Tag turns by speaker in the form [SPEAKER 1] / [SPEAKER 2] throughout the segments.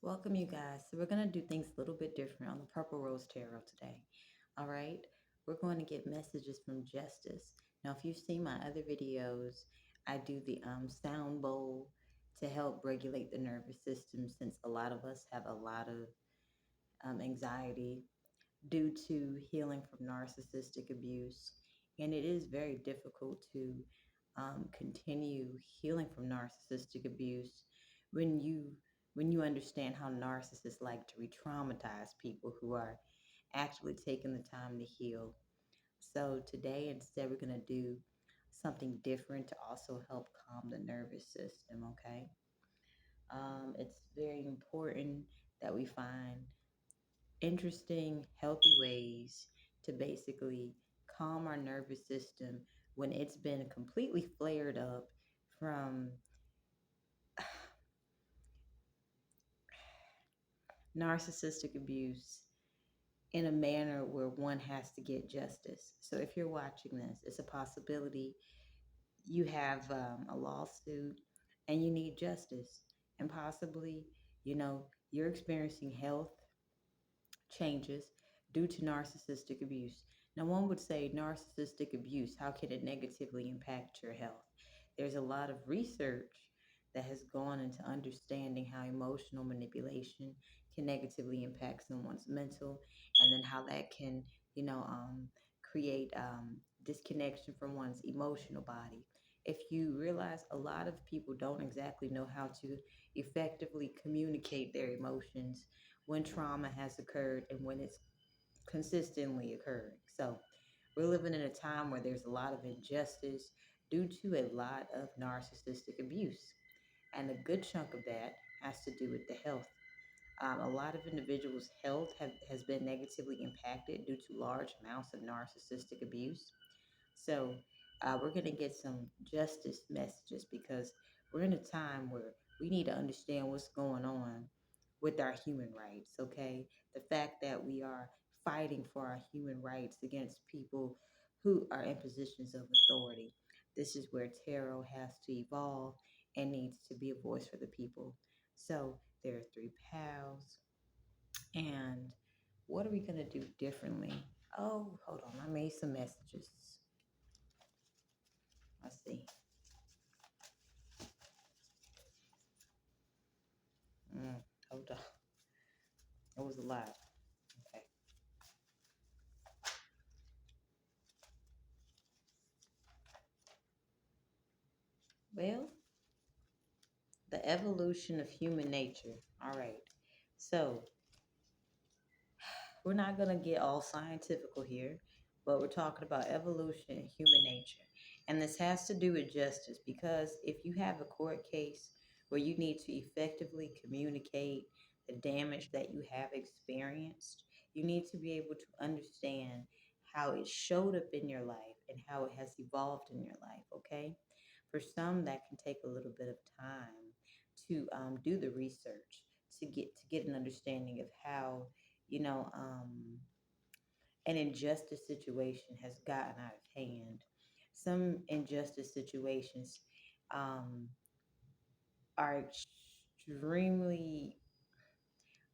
[SPEAKER 1] Welcome, you guys. So, we're going to do things a little bit different on the Purple Rose Tarot today. All right. We're going to get messages from Justice. Now, if you've seen my other videos, I do the sound bowl to help regulate the nervous system since a lot of us have a lot of anxiety due to healing from narcissistic abuse. And it is very difficult to continue healing from narcissistic abuse when you understand how narcissists like to re-traumatize people who are actually taking the time to heal. So today, instead, we're going to do something different to also help calm the nervous system. Okay, it's very important that we find interesting, healthy ways to basically calm our nervous system when it's been completely flared up from narcissistic abuse in a manner where one has to get justice. So if you're watching this, it's a possibility you have a lawsuit and you need justice, and possibly, you're experiencing health changes due to narcissistic abuse. Now, one would say narcissistic abuse, how can it negatively impact your health? There's a lot of research that has gone into understanding how emotional manipulation can negatively impact someone's mental, and then how that can, you know, um, create disconnection from one's emotional body. If you realize a lot of people don't exactly know how to effectively communicate their emotions when trauma has occurred and when it's consistently occurring. So we're living in a time where there's a lot of injustice due to a lot of narcissistic abuse. And a good chunk of that has to do with the health. A lot of individuals' has been negatively impacted due to large amounts of narcissistic abuse. So we're going to get some justice messages because we're in a time where we need to understand what's going on with our human rights, okay? The fact that we are fighting for our human rights against people who are in positions of authority. This is where tarot has to evolve and needs to be a voice for the people. So there are three pals. And what are we going to do differently? Oh, hold on. I made some messages. Let's see. Hold on. It was a lot. Okay. Well, the evolution of human nature. All right. So we're not going to get all scientifical here, but we're talking about evolution and human nature. And this has to do with justice because if you have a court case where you need to effectively communicate the damage that you have experienced, you need to be able to understand how it showed up in your life and how it has evolved in your life, okay? For some, that can take a little bit of time to do the research to get an understanding of how you know, an injustice situation has gotten out of hand. Some injustice situations um, are extremely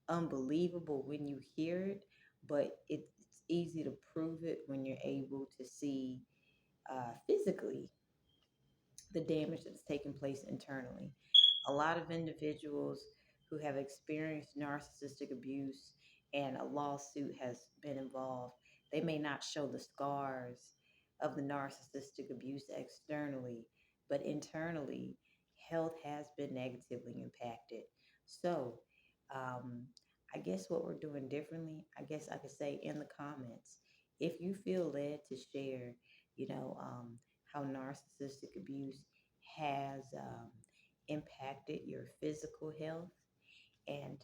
[SPEAKER 1] unbelievable when you hear it, but it's easy to prove it when you're able to see physically the damage that's taking place internally. A lot of individuals who have experienced narcissistic abuse and a lawsuit has been involved, they may not show the scars of the narcissistic abuse externally, but internally, health has been negatively impacted. So, um, I guess what we're doing differently, I guess I could say in the comments, if you feel led to share, you know, how narcissistic abuse has impacted your physical health and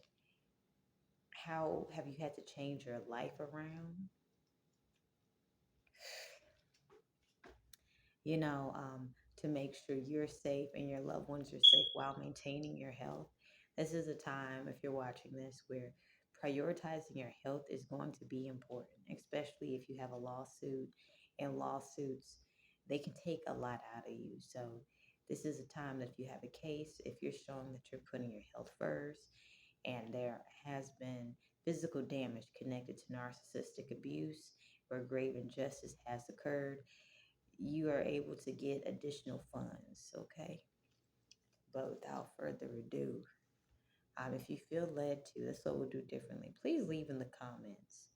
[SPEAKER 1] how have you had to change your life around, you know, to make sure you're safe and your loved ones are safe while maintaining your health. This is a time, if you're watching this, where prioritizing your health is going to be important, especially if you have a lawsuit. And lawsuits, they can take a lot out of you. So, this is a time that if you have a case, if you're showing that you're putting your health first, and there has been physical damage connected to narcissistic abuse where grave injustice has occurred, you are able to get additional funds, okay? But without further ado, if you feel led to, that's what we'll do differently. Please leave in the comments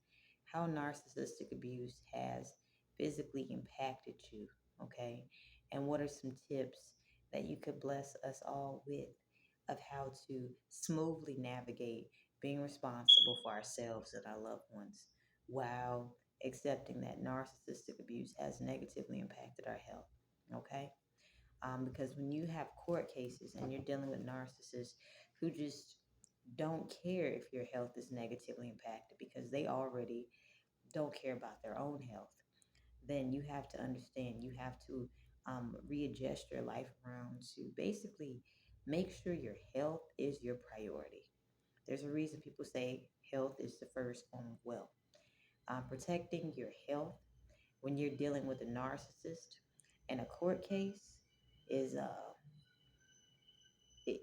[SPEAKER 1] how narcissistic abuse has physically impacted you, okay? And what are some tips that you could bless us all with of how to smoothly navigate being responsible for ourselves and our loved ones while accepting that narcissistic abuse has negatively impacted our health, okay? Because when you have court cases and you're dealing with narcissists who just don't care if your health is negatively impacted because they already don't care about their own health, then you have to understand, you have to readjust your life around to basically make sure your health is your priority. There's a reason people say health is the first form of wealth. Protecting your health when you're dealing with a narcissist in a court case is it,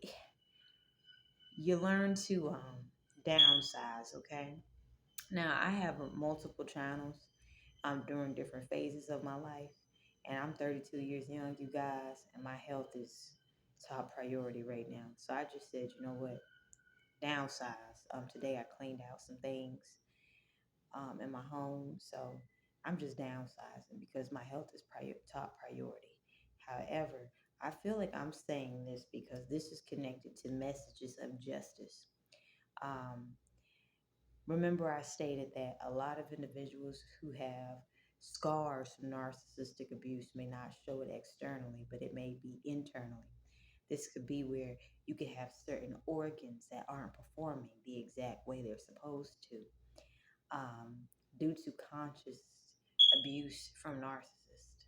[SPEAKER 1] you learn to downsize, okay? Now I have multiple channels during different phases of my life, and I'm 32 years young, you guys, and my health is top priority right now. So I just said, you know what, downsize. Today I cleaned out some things in my home, so I'm just downsizing because my health is top priority. However, I feel like I'm saying this because this is connected to messages of justice. Um, Remember, I stated that a lot of individuals who have scars from narcissistic abuse may not show it externally, but it may be internally. This could be where you could have certain organs that aren't performing the exact way they're supposed to um, due to conscious abuse from narcissists.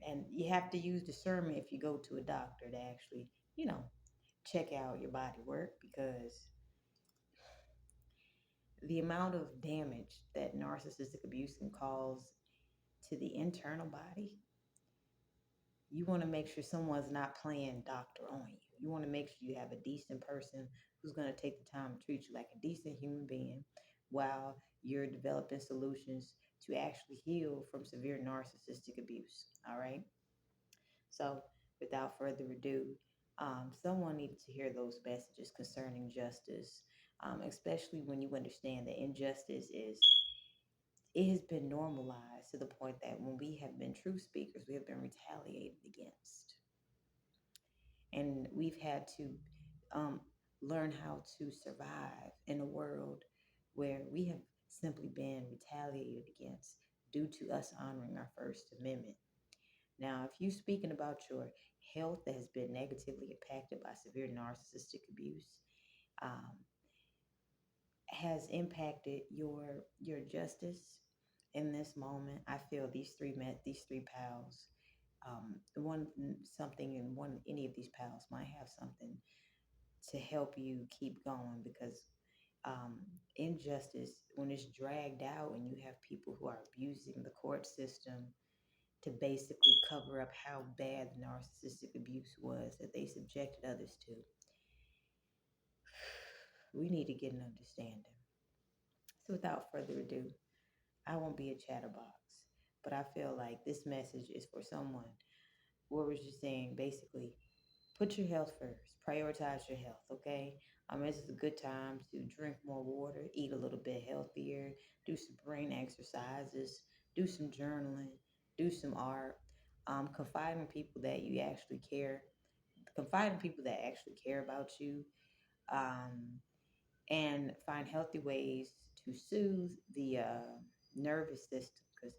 [SPEAKER 1] And you have to use discernment if you go to a doctor to actually, you know, check out your body work because the amount of damage that narcissistic abuse can cause to the internal body, you want to make sure someone's not playing doctor on you. You want to make sure you have a decent person who's going to take the time to treat you like a decent human being while you're developing solutions to actually heal from severe narcissistic abuse. All right. So, without further ado, someone needed to hear those messages concerning justice, especially when you understand that injustice is it has been normalized to the point that when we have been truth speakers, we have been retaliated against. And we've had to um, learn how to survive in a world where we have simply been retaliated against due to us honoring our First Amendment. Now, if you're speaking about your health that has been negatively impacted by severe narcissistic abuse, um, has impacted your justice in this moment. I feel these three pals, one something in one any of these pals might have something to help you keep going because injustice when it's dragged out and you have people who are abusing the court system to basically cover up how bad the narcissistic abuse was that they subjected others to, we need to get an understanding. So without further ado, I won't be a chatterbox, but I feel like this message is for someone. What was just saying, basically, put your health first. Prioritize your health, okay? This is a good time to drink more water, eat a little bit healthier, do some brain exercises, do some journaling, do some art. Confide in people that you actually care. Confide in people that actually care about you. Um, and find healthy ways to soothe the nervous system because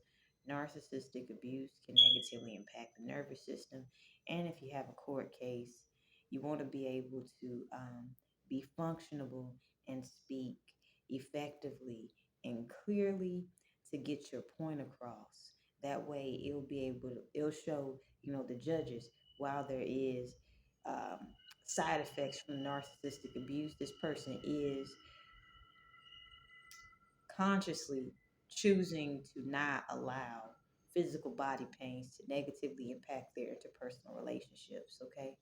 [SPEAKER 1] narcissistic abuse can negatively impact the nervous system. And if you have a court case, you want to be able to be functionable and speak effectively and clearly to get your point across. That way, it'll show, the judges while there is um, side effects from narcissistic abuse, this person is consciously choosing to not allow physical body pains to negatively impact their interpersonal relationships. Okay.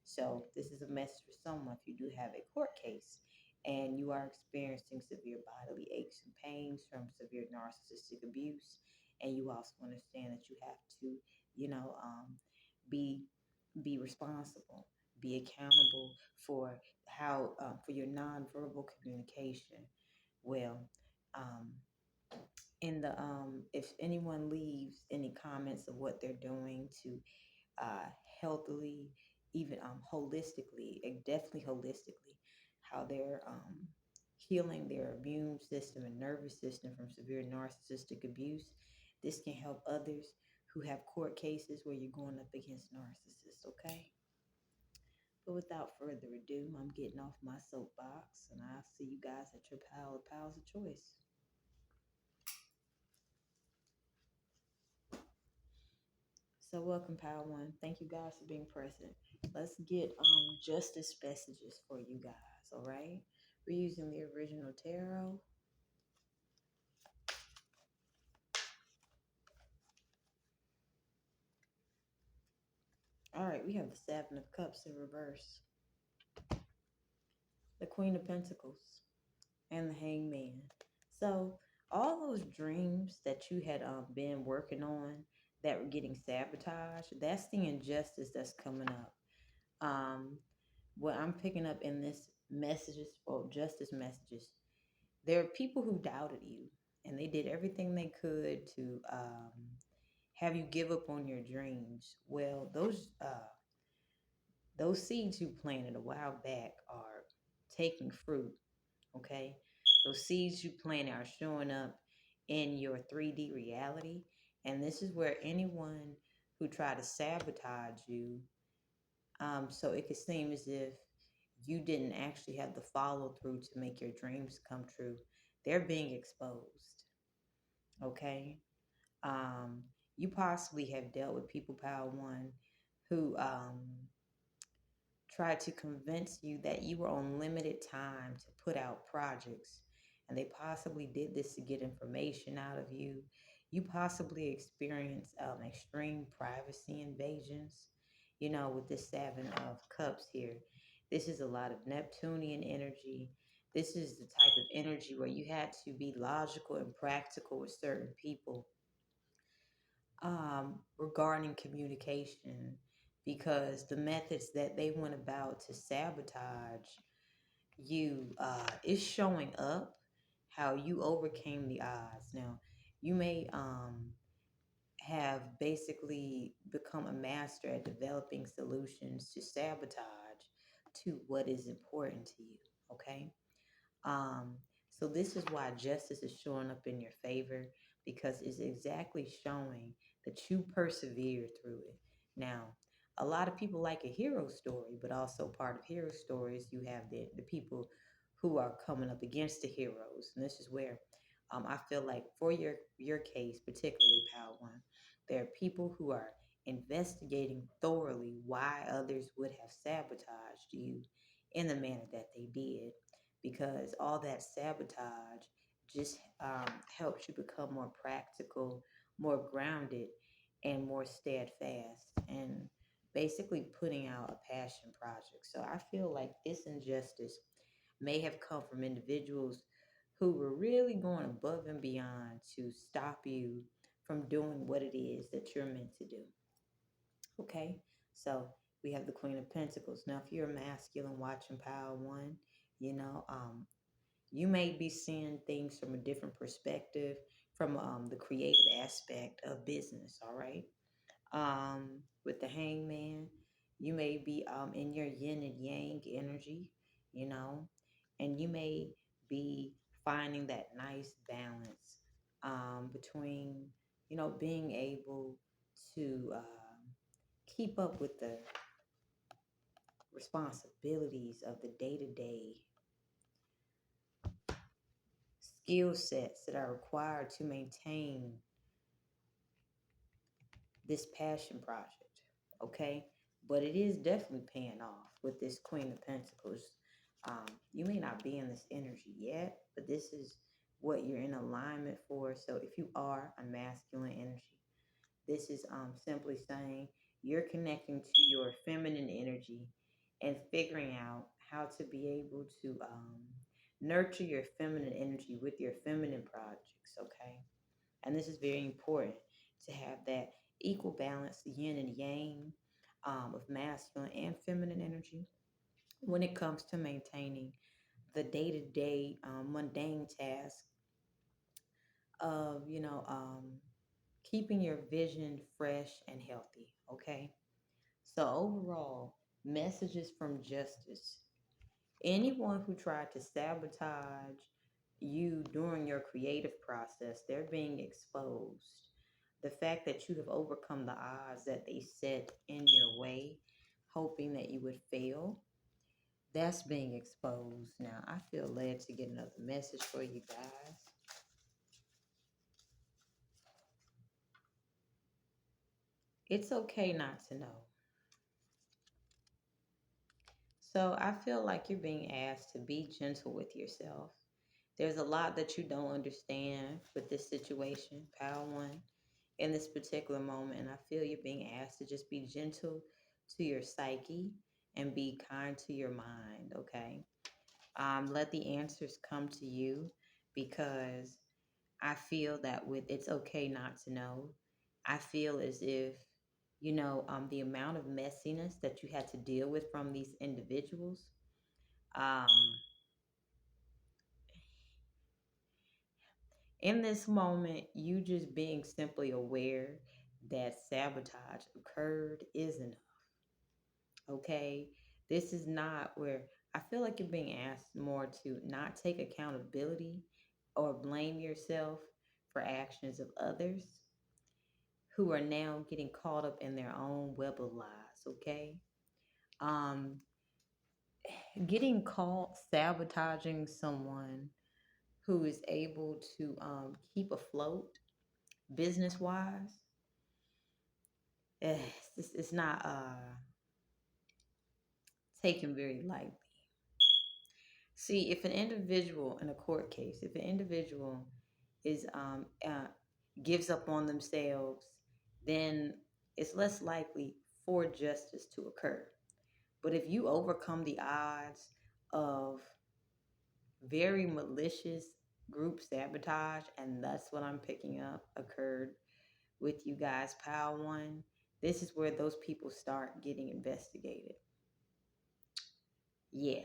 [SPEAKER 1] So this is a message for someone. If you do have a court case and you are experiencing severe bodily aches and pains from severe narcissistic abuse, and you also understand that you have to, you know, be responsible, be accountable for how for your nonverbal communication. Well, um, in the if anyone leaves any comments of what they're doing to healthily, even holistically, and definitely holistically, how they're healing their immune system and nervous system from severe narcissistic abuse. This can help others who have court cases where you're going up against narcissists, okay? But without further ado, I'm getting off my soapbox and I'll see you guys at your pals of choice. So welcome, Power One. Thank you guys for being present. Let's get justice messages for you guys, all right? We're using the original tarot. All right, we have the Seven of Cups in reverse, the Queen of Pentacles, and the Hangman. So all those dreams that you had been working on that were getting sabotaged, that's the injustice that's coming up. Um, what I'm picking up in this messages or justice messages, there are people who doubted you and they did everything they could to have you give up on your dreams. Well, those seeds you planted a while back are taking fruit. Okay, those seeds you planted are showing up in your 3D reality, and this is where anyone who tried to sabotage you, so it could seem as if you didn't actually have the follow through to make your dreams come true. They're being exposed. Okay. Um, you possibly have dealt with people, Power One, who tried to convince you that you were on limited time to put out projects. And they possibly did this to get information out of you. You possibly experienced extreme privacy invasions. You know, with this Seven of Cups here, this is a lot of Neptunian energy. This is the type of energy where you had to be logical and practical with certain people regarding communication because the methods that they went about to sabotage you is showing up how you overcame the odds. Now, you may have basically become a master at developing solutions to sabotage to what is important to you, okay? Um, so this is why justice is showing up in your favor because it's exactly showing that you persevered through it. Now, a lot of people like a hero story, but also part of hero stories, you have the people who are coming up against the heroes. And this is where I feel like for your case, particularly Power One, there are people who are investigating thoroughly why others would have sabotaged you in the manner that they did because all that sabotage just helps you become more practical, more grounded, and more steadfast, and basically putting out a passion project. So I feel like this injustice may have come from individuals who were really going above and beyond to stop you from doing what it is that you're meant to do. Okay, so we have the Queen of Pentacles. Now, if you're a masculine watching Power One, you know, you may be seeing things from a different perspective, from the creative aspect of business. All right, with the Hangman, you may be in your yin and yang energy, you know, and you may be finding that nice balance between, you know, being able to keep up with the responsibilities of the day to day skill sets that are required to maintain this passion project. Okay. But it is definitely paying off with this Queen of Pentacles. You may not be in this energy yet, but this is what you're in alignment for. So if you are a masculine energy, this is simply saying you're connecting to your feminine energy and figuring out how to be able to nurture your feminine energy with your feminine projects, okay? And this is very important to have that equal balance, the yin and yang, of masculine and feminine energy when it comes to maintaining the day-to-day mundane task of, keeping your vision fresh and healthy, okay? So overall, messages from justice. Anyone who tried to sabotage you during your creative process, they're being exposed. The fact that you have overcome the odds that they set in your way, hoping that you would fail, that's being exposed. Now, I feel led to get another message for you guys. It's okay not to know. So I feel like you're being asked to be gentle with yourself. There's a lot that you don't understand with this situation, Power One, in this particular moment. And I feel you're being asked to just be gentle to your psyche and be kind to your mind, okay? Let the answers come to you because I feel that with it's okay not to know, I feel as if, the amount of messiness that you had to deal with from these individuals. Um, in this moment, you just being simply aware that sabotage occurred is enough. Okay. This is not where I feel like you're being asked more to not take accountability or blame yourself for actions of others who are now getting caught up in their own web of lies. Okay. Um, Getting caught sabotaging someone who is able to keep afloat business wise, it's not taken very lightly. See, if an individual in a court case, if an individual is gives up on themselves, then it's less likely for justice to occur. But if you overcome the odds of very malicious group sabotage, and that's what I'm picking up occurred with you guys, Pile One, this is where those people start getting investigated. Yeah.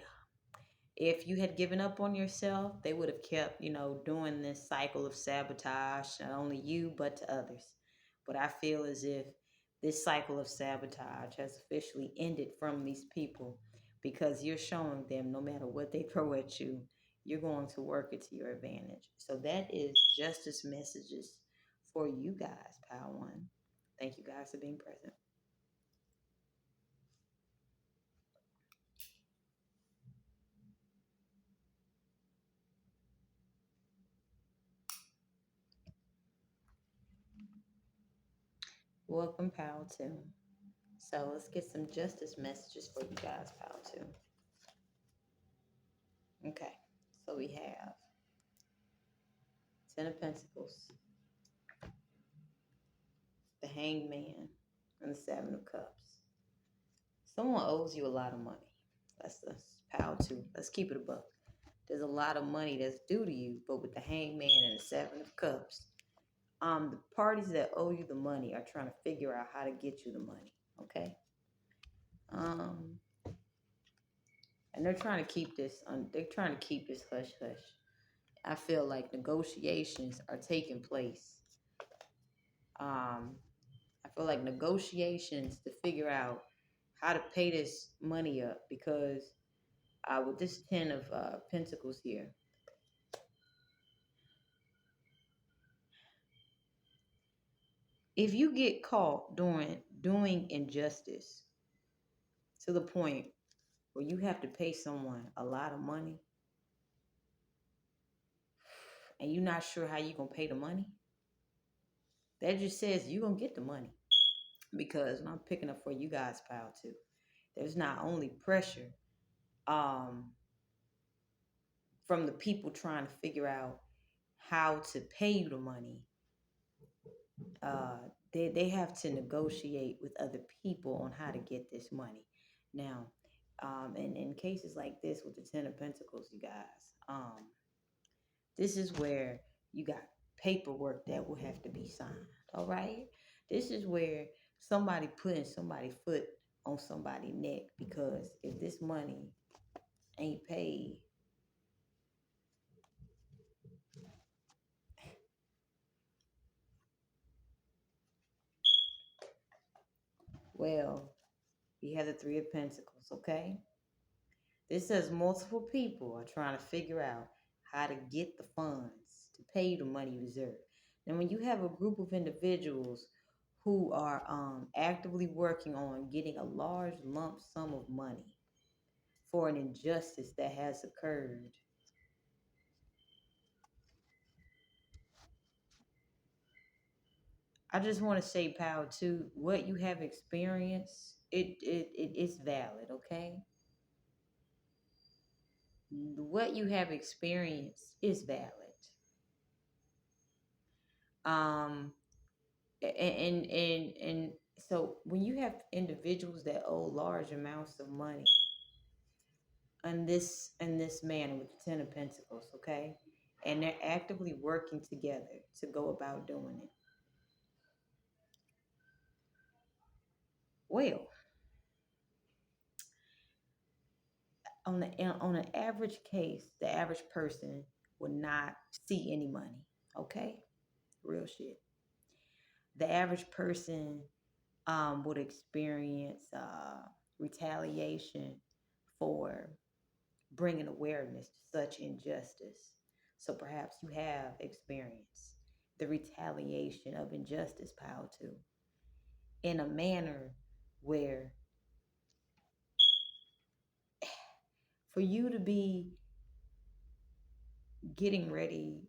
[SPEAKER 1] If you had given up on yourself, they would have kept, doing this cycle of sabotage, not only you, but to others. But I feel as if this cycle of sabotage has officially ended from these people because you're showing them no matter what they throw at you, you're going to work it to your advantage. So that is justice messages for you guys, Power One. Thank you guys for being present. Welcome, Pal 2. So let's get some justice messages for you guys, Pal 2. Okay, so we have Ten of Pentacles, the Hanged Man, and the Seven of Cups. Someone owes you a lot of money. That's Pal 2. Let's keep it a buck. There's a lot of money that's due to you, but with the Hanged Man and the Seven of Cups, the parties that owe you the money are trying to figure out how to get you the money. Okay. Um, and they're trying to keep this. They're trying to keep this hush hush. I feel like negotiations are taking place. Um, I feel like negotiations to figure out how to pay this money up because with this Ten of Pentacles here, if you get caught doing injustice to the point where you have to pay someone a lot of money and you're not sure how you're gonna pay the money, that just says you're gonna get the money. Because when I'm picking up for you guys, pile too, there's not only pressure um, from the people trying to figure out how to pay you the money. Uh, they have to negotiate with other people on how to get this money. Now, And in cases like this with the Ten of Pentacles, you guys, this is where you got paperwork that will have to be signed. All right. This is where somebody putting somebody's foot on somebody's neck, because if this money ain't paid, well, you have the Three of Pentacles. Okay. This says multiple people are trying to figure out how to get the funds to pay you the money you deserve. And when you have a group of individuals who are actively working on getting a large lump sum of money for an injustice that has occurred, I just want to say, pal, too, what you have experienced, it's valid, okay? What you have experienced is valid. Um, and so when you have individuals that owe large amounts of money in this manner with the Ten of Pentacles, okay, and they're actively working together to go about doing it, well, on an average case, the average person would not see any money, okay, real shit. The average person would experience retaliation for bringing awareness to such injustice. So perhaps you have experienced the retaliation of injustice, pile too, in a manner where for you to be getting ready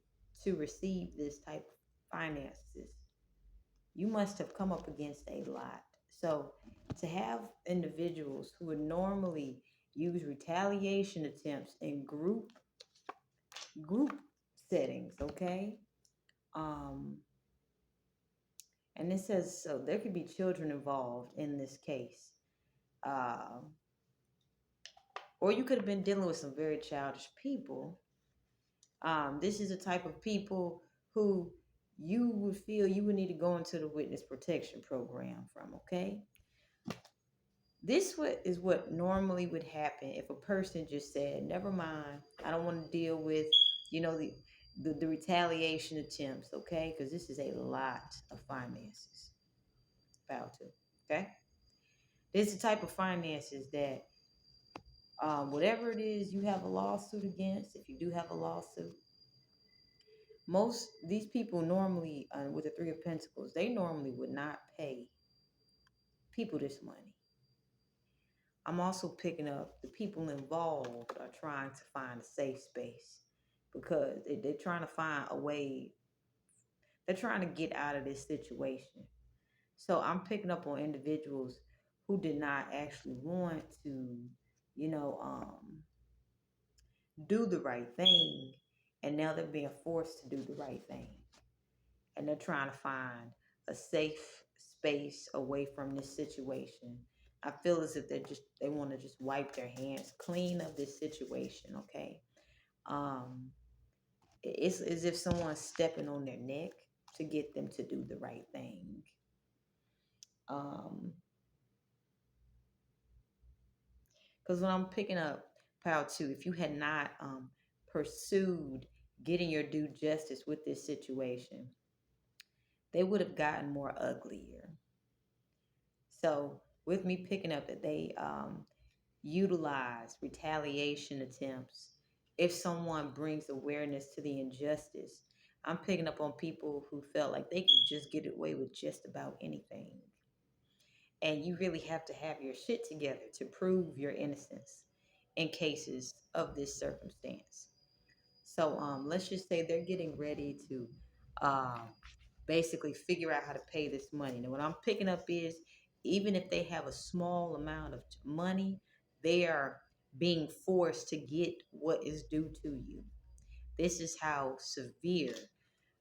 [SPEAKER 1] to receive this type of finances, you must have come up against a lot. So to have individuals who would normally use retaliation attempts in group settings, okay? Um, and it says so there could be children involved in this case. Um, or you could have been dealing with some very childish people. This is a type of people who you would feel you would need to go into the witness protection program from, okay? Is what normally would happen if a person just said, never mind, I don't want to deal with, the retaliation attempts, okay? Because this is a lot of finances. About to, okay? This is the type of finances that whatever it is you have a lawsuit against, if you do have a lawsuit, most these people normally, with the Three of Pentacles, they normally would not pay people this money. I'm also picking up the people involved are trying to find a safe space because they're trying to find a way, they're trying to get out of this situation. So I'm picking up on individuals who did not actually want to, you know, do the right thing, and now they're being forced to do the right thing, and they're trying to find a safe space away from this situation. I feel as if they want to just wipe their hands clean of this situation. Okay, um, it's as if someone's stepping on their neck to get them to do the right thing. Um, because when I'm picking up pile two, if you had not pursued getting your due justice with this situation, they would have gotten more uglier. So with me picking up that they utilize retaliation attempts if someone brings awareness to the injustice, I'm picking up on people who felt like they could just get away with just about anything. And you really have to have your shit together to prove your innocence in cases of this circumstance. So let's just say they're getting ready to um, basically figure out how to pay this money. Now, what I'm picking up is even if they have a small amount of money, they are being forced to get what is due to you. This is how severe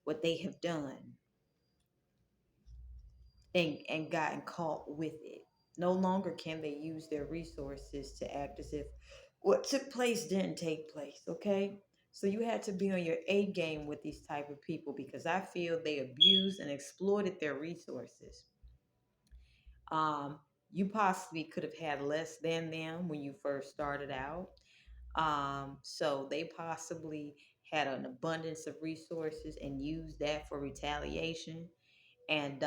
[SPEAKER 1] what they have done and gotten caught with it. No longer can they use their resources to act as if what took place didn't take place, okay? So you had to be on your A game with these type of people because I feel they abused and exploited their resources. Um, you possibly could have had less than them when you first started out. So they possibly had an abundance of resources and used that for retaliation. And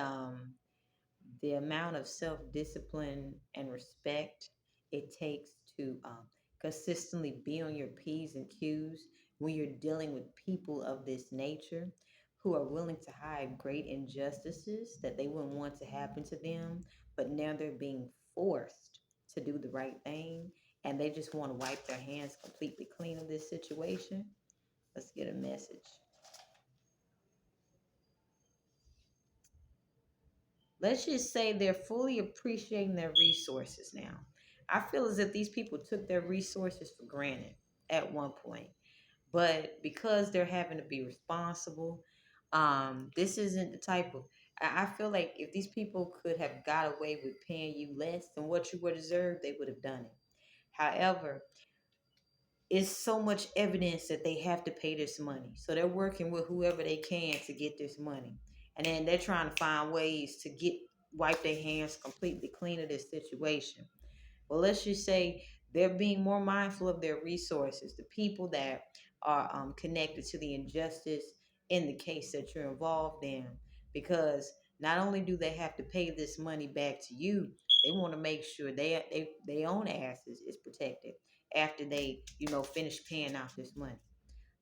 [SPEAKER 1] the amount of self discipline and respect it takes to consistently be on your P's and Q's when you're dealing with people of this nature who are willing to hide great injustices that they wouldn't want to happen to them, but now they're being forced to do the right thing and they just want to wipe their hands completely clean of this situation. Let's get a message. Let's just say they're fully appreciating their resources now. I feel as if these people took their resources for granted at one point, but because they're having to be responsible, this isn't the type of. I feel like if these people could have got away with paying you less than what you were deserved, they would have done it. However, it's so much evidence that they have to pay this money. So they're working with whoever they can to get this money. And then they're trying to find ways to get wipe their hands completely clean of this situation. Well, let's just say they're being more mindful of their resources, the people that are connected to the injustice in the case that you're involved in. Because not only do they have to pay this money back to you, they want to make sure they own asses is protected after they finish paying out this money.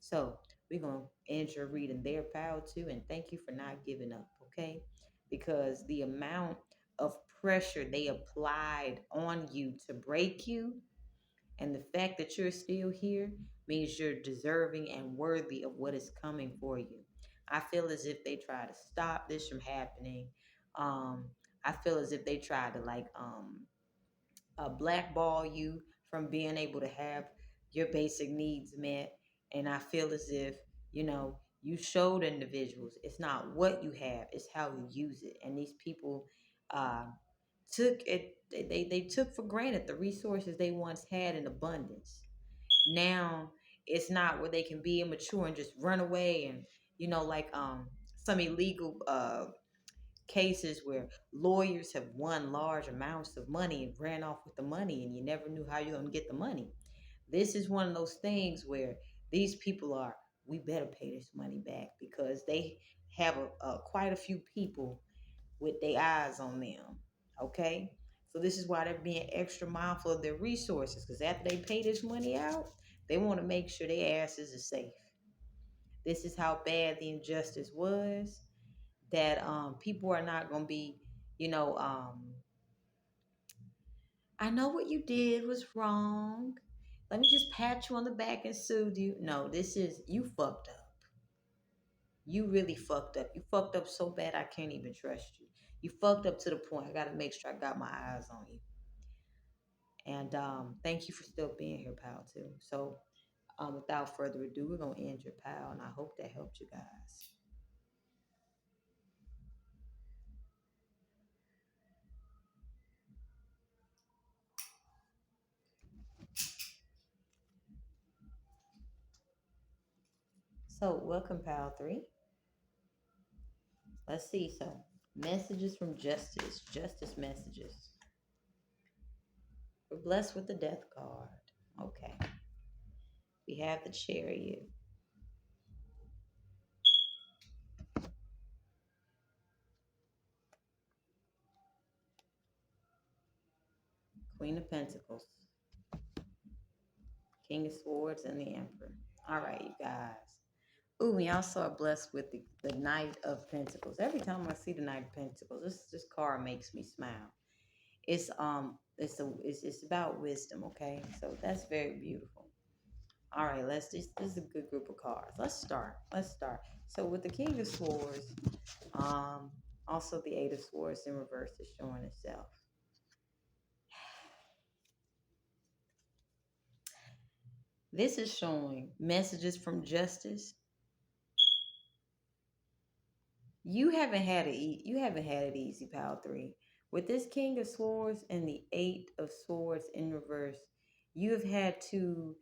[SPEAKER 1] So we're gonna end your reading there, pal, too, and thank you for not giving up, okay? Because the amount of pressure they applied on you to break you, and the fact that you're still here means you're deserving and worthy of what is coming for you. I feel as if they try to stop this from happening. Um, I feel as if they try to blackball you from being able to have your basic needs met. And I feel as if, you showed individuals it's not what you have, it's how you use it. And these people uh, took it, they took for granted the resources they once had in abundance. Now it's not where they can be immature and just run away and, like some illegal cases where lawyers have won large amounts of money and ran off with the money and you never knew how you're going to get the money. This is one of those things where these people are, we better pay this money back because they have quite a few people with their eyes on them. Okay? So this is why they're being extra mindful of their resources because after they pay this money out, they want to make sure their asses are safe. This is how bad the injustice was that people are not going to be, you know, I know what you did was wrong. Let me just pat you on the back and soothe you. No, this is you fucked up. You really fucked up. You fucked up so bad I can't even trust you. You fucked up to the point I got to make sure I got my eyes on you. And thank you for still being here, pal, too. So without further ado, we're going to end your pal, and I hope that helped you guys. So welcome, pal 3. Let's see. So messages from justice, justice messages. We're blessed with the death card. Okay. We have the chariot, Queen of Pentacles, King of Swords, and the Emperor. All right, you guys. Ooh, we also are blessed with the Knight of Pentacles. Every time I see the Knight of Pentacles, this card makes me smile. It's about wisdom, okay? So that's very beautiful. All right, this is a good group of cards. Let's start. So with the King of Swords, also the Eight of Swords in reverse is showing itself. This is showing messages from justice. You haven't had it easy, pal 3. With this King of Swords and the Eight of Swords in reverse, you have had to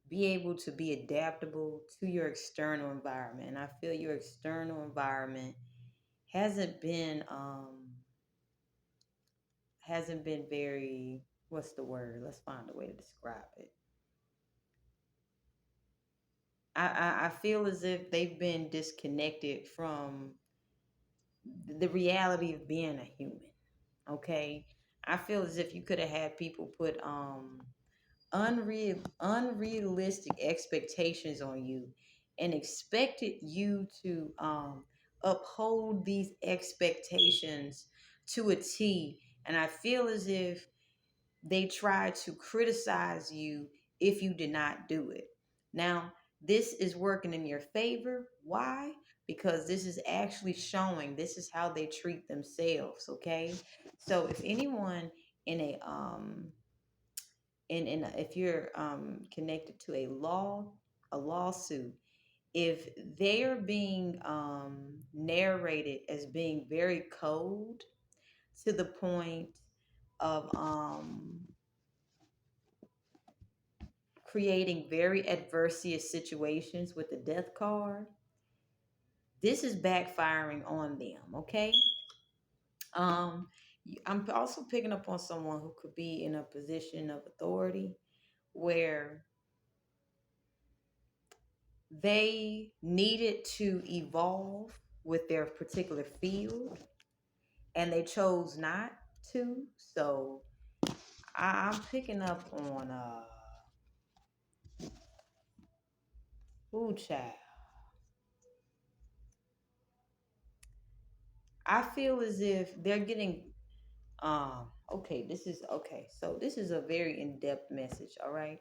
[SPEAKER 1] be able to be adaptable to your external environment. And I feel your external environment hasn't been hasn't been very, what's the word? Let's find a way to describe it. I feel as if they've been disconnected from the reality of being a human. Okay. I feel as if you could have had people put unrealistic expectations on you and expected you to uphold these expectations to a T. And I feel as if they try to criticize you if you did not do it. Now, this is working in your favor. Why? Because this is actually showing this is how they treat themselves, okay? So if anyone in if you're connected to a lawsuit, if they are being narrated as being very cold to the point of creating very adverse situations with the death card, this is backfiring on them, okay? Um, I'm also picking up on someone who could be in a position of authority where they needed to evolve with their particular field and they chose not to. So I'm picking up on ooh child. I feel as if they're getting okay, so this is a very in-depth message, all right?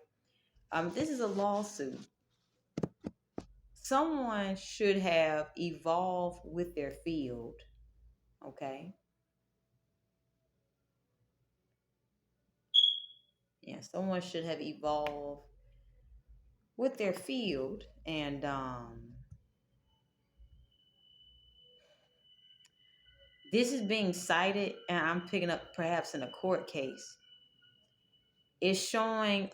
[SPEAKER 1] This is a lawsuit. Someone should have evolved with their field, okay? Yeah, someone should have evolved with their field, and this is being cited, and I'm picking up perhaps in a court case. It's showing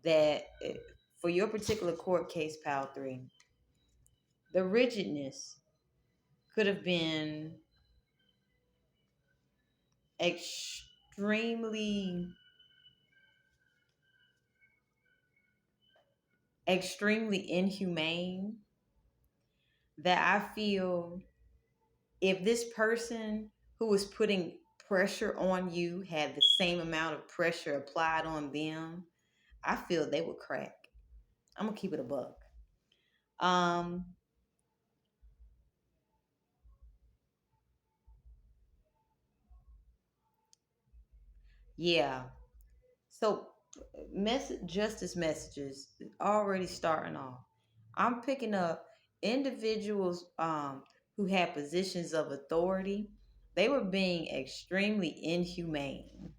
[SPEAKER 1] that for your particular court case, Pal 3, the rigidness could have been extremely extremely inhumane, that I feel if this person who was putting pressure on you had the same amount of pressure applied on them, I feel they would crack. I'm gonna keep it a buck. Um, yeah. So, justice messages already starting off. I'm picking up individuals who had positions of authority. They were being extremely inhumane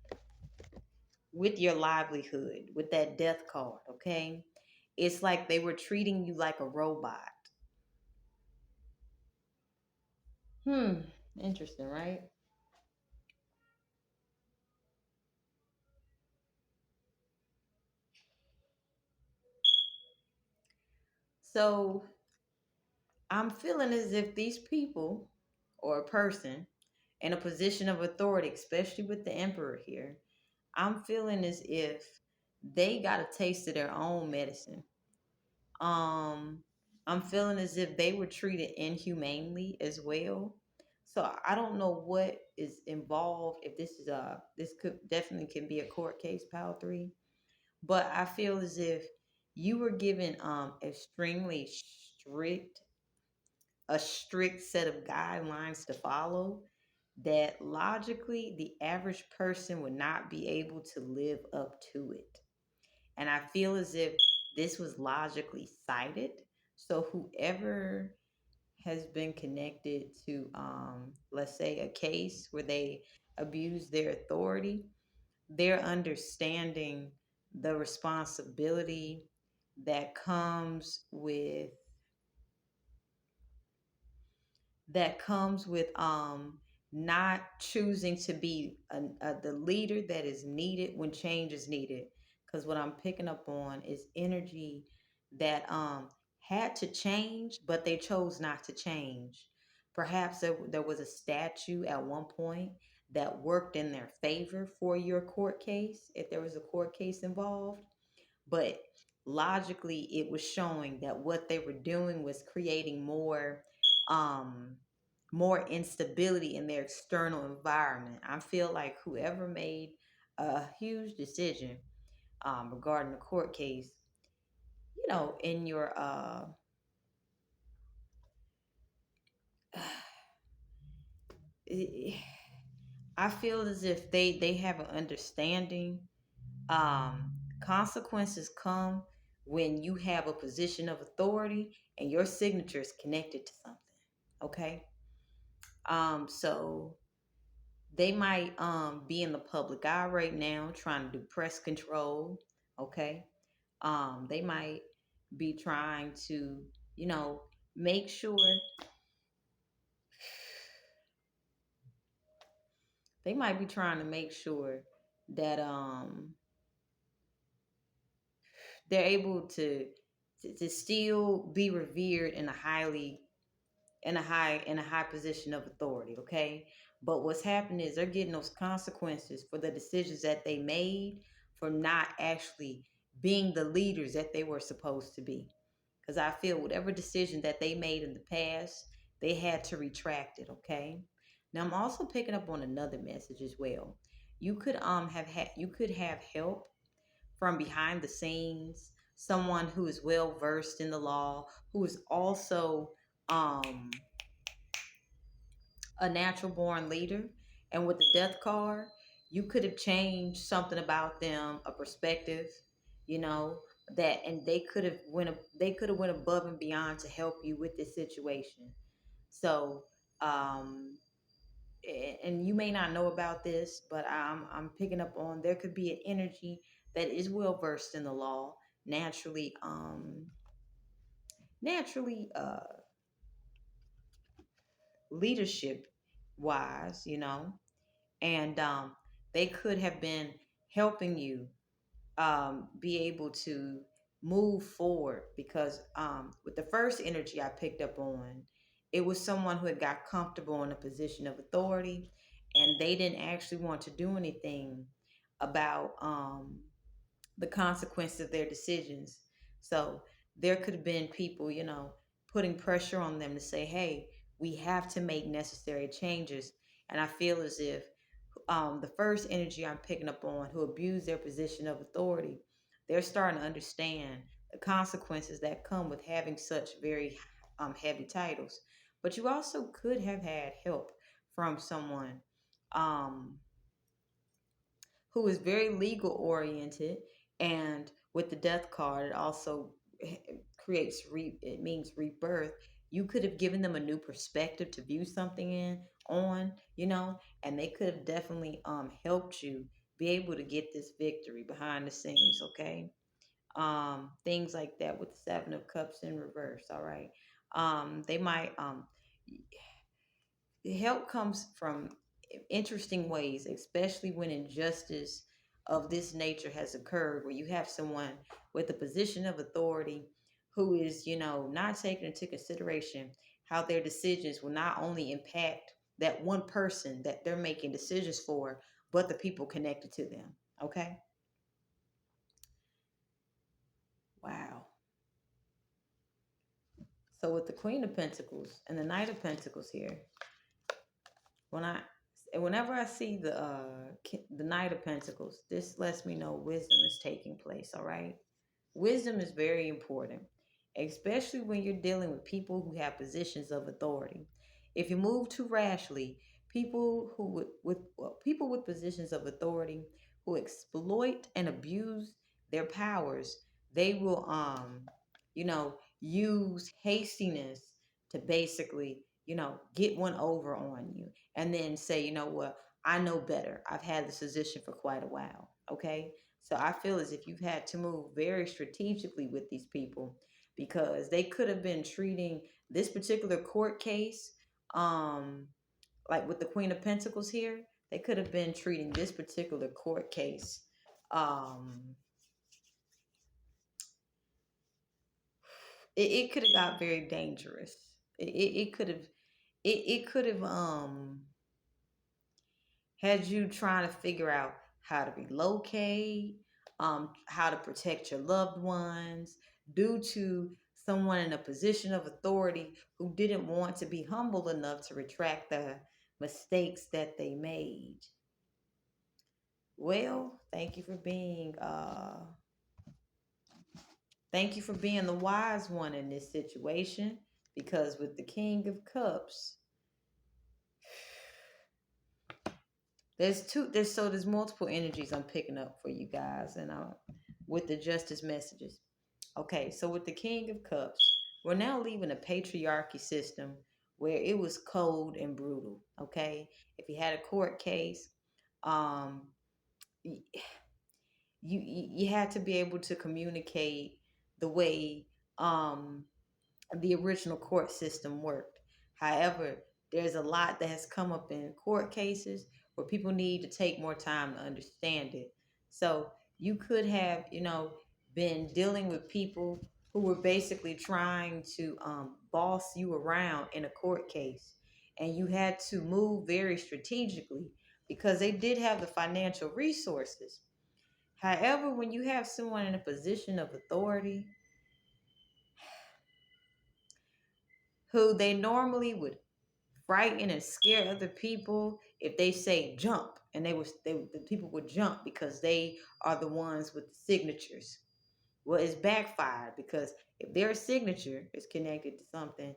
[SPEAKER 1] with your livelihood, with that death card, okay? It's like they were treating you like a robot. Hmm, interesting, right? So I'm feeling as if these people or a person in a position of authority, especially with the emperor here, I'm feeling as if they got a taste of their own medicine. Um, I'm feeling as if they were treated inhumanely as well. So I don't know what is involved. If this is this could definitely can be a court case, Pal 3. But I feel as if you were given extremely strict set of guidelines to follow that logically the average person would not be able to live up to it. And I feel as if this was logically cited. So whoever has been connected to, let's say, a case where they abuse their authority, they're understanding the responsibility that comes with not choosing to be the leader that is needed when change is needed. Because what I'm picking up on is energy that had to change, but they chose not to change. Perhaps there was a statue at one point that worked in their favor for your court case, if there was a court case involved, but logically it was showing that what they were doing was creating um more instability in their external environment. I feel like whoever made a huge decision regarding the court case, in your I feel as if they have an understanding. um Consequences come when you have a position of authority and your signature is connected to something. Okay. So they might be in the public eye right now trying to do press control. Okay. They might be trying to, you know, make sure, they might be trying to make sure that they're able to still be revered in a high position of authority. Okay. But what's happening is they're getting those consequences for the decisions that they made, for not actually being the leaders that they were supposed to be. Because I feel whatever decision that they made in the past, they had to retract it. Okay. Now I'm also picking up on another message as well. You could have help from behind the scenes, someone who is well versed in the law, who is also um a natural born leader. And with the death card, you could have changed something about them, a perspective, you know, that, and they could have went above and beyond to help you with this situation. So, um, and you may not know about this, but I'm picking up on, there could be an energy that is well versed in the law, naturally, naturally, leadership wise, and they could have been helping you be able to move forward, because with the first energy I picked up on, it was someone who had got comfortable in a position of authority, and they didn't actually want to do anything about the consequences of their decisions. So there could have been people, putting pressure on them to say, hey, we have to make necessary changes. And I feel as if the first energy I'm picking up on, who abuse their position of authority, they're starting to understand the consequences that come with having such very heavy titles. But you also could have had help from someone um, who is very legal oriented, and with the death card, it also it means rebirth. You could have given them a new perspective to view something in on, and they could have definitely helped you be able to get this victory behind the scenes. Okay. Things like that with the seven of cups in reverse. All right. They might help comes from interesting ways, especially when injustice of this nature has occurred, where you have someone with a position of authority who is, not taking into consideration how their decisions will not only impact that one person that they're making decisions for, but the people connected to them. Okay. Wow. So with the Queen of Pentacles and the Knight of Pentacles here, when I whenever I see the Knight of Pentacles, this lets me know wisdom is taking place. All right. Wisdom is very important, especially when you're dealing with people who have positions of authority. If you move too rashly, people with positions of authority who exploit and abuse their powers, they will use hastiness to basically, get one over on you, and then say, you know what, I know better. I've had this position for quite a while. Okay. So I feel as if you've had to move very strategically with these people, because they could have been treating this particular court case um, like with the Queen of Pentacles here, they could have been treating this particular court case. Um, it could have got very dangerous. It could have it could have had you trying to figure out how to relocate, how to protect your loved ones due to someone in a position of authority who didn't want to be humble enough to retract the mistakes that they made. Well, thank you for being the wise one in this situation, because with the King of Cups, there's multiple energies I'm picking up for you guys, and with the justice messages. Okay, so with the King of Cups, we're now leaving a patriarchy system where it was cold and brutal. Okay, if you had a court case, um, you had to be able to communicate the way the original court system worked. However, there's a lot that has come up in court cases where people need to take more time to understand it. So you could have, been dealing with people who were basically trying to boss you around in a court case, and you had to move very strategically because they did have the financial resources. However, when you have someone in a position of authority who they normally would frighten and scare other people if they say jump, and the people would jump because they are the ones with the signatures. Well, it's backfired because if their signature is connected to something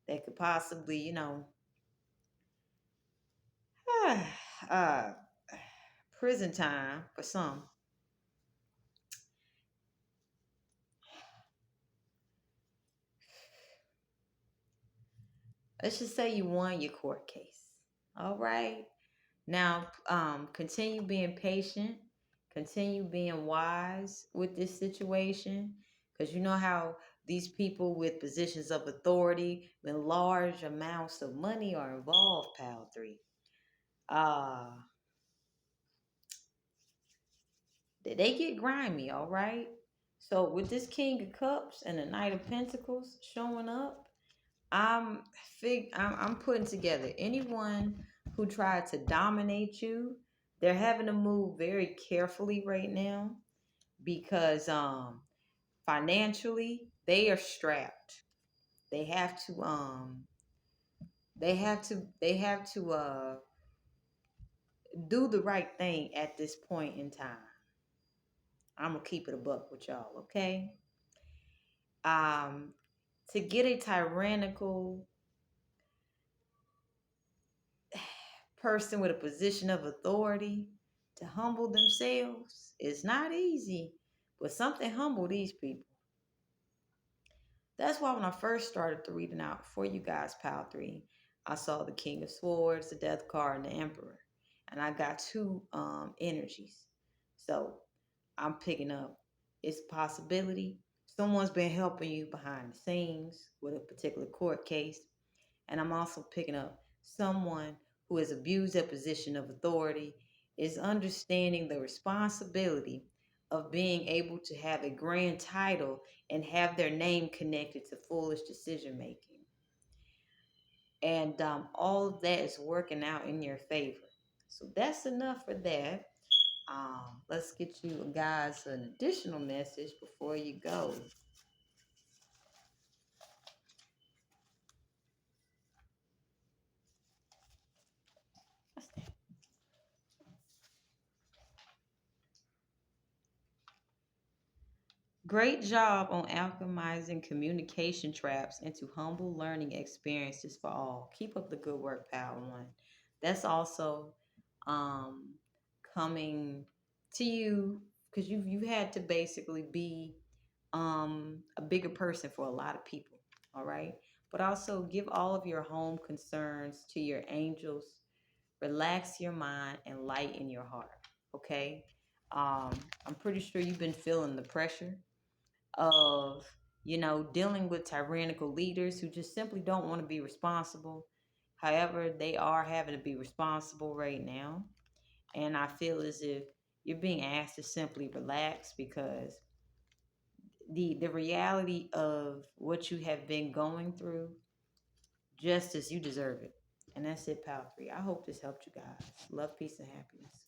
[SPEAKER 1] that could possibly, uh, prison time for some. Let's just say you won your court case. All right. Now, continue being patient, continue being wise with this situation, because you know how these people with positions of authority, when large amounts of money are involved, pal three, uh, they get grimy, all right? So with this King of Cups and the Knight of Pentacles showing up, I'm I'm putting together anyone who tried to dominate you. They're having to move very carefully right now because financially they are strapped. They have to do the right thing at this point in time. I'm gonna keep it a buck with y'all, okay? Um to get a tyrannical person with a position of authority to humble themselves is not easy, but something humble these people. That's why when I first started the reading out for you guys, Pal 3, I saw the King of Swords, the Death card, and the Emperor. And I got two energies. So I'm picking up it's a possibility. Someone's been helping you behind the scenes with a particular court case. And I'm also picking up someone who has abused their position of authority, is understanding the responsibility of being able to have a grand title and have their name connected to foolish decision making. And all of that is working out in your favor. So that's enough for that. Let's get you guys an additional message before you go. Great job on alchemizing communication traps into humble learning experiences for all. Keep up the good work, pal. One. That's also um, coming to you because you had to basically be a bigger person for a lot of people. All right, but also give all of your home concerns to your angels. Relax your mind and lighten your heart. Okay, I'm pretty sure you've been feeling the pressure of dealing with tyrannical leaders who just simply don't want to be responsible. However, they are having to be responsible right now. And I feel as if you're being asked to simply relax because the reality of what you have been going through, justice, you deserve it. And that's it, pal 3. I hope this helped you guys. Love, peace, and happiness.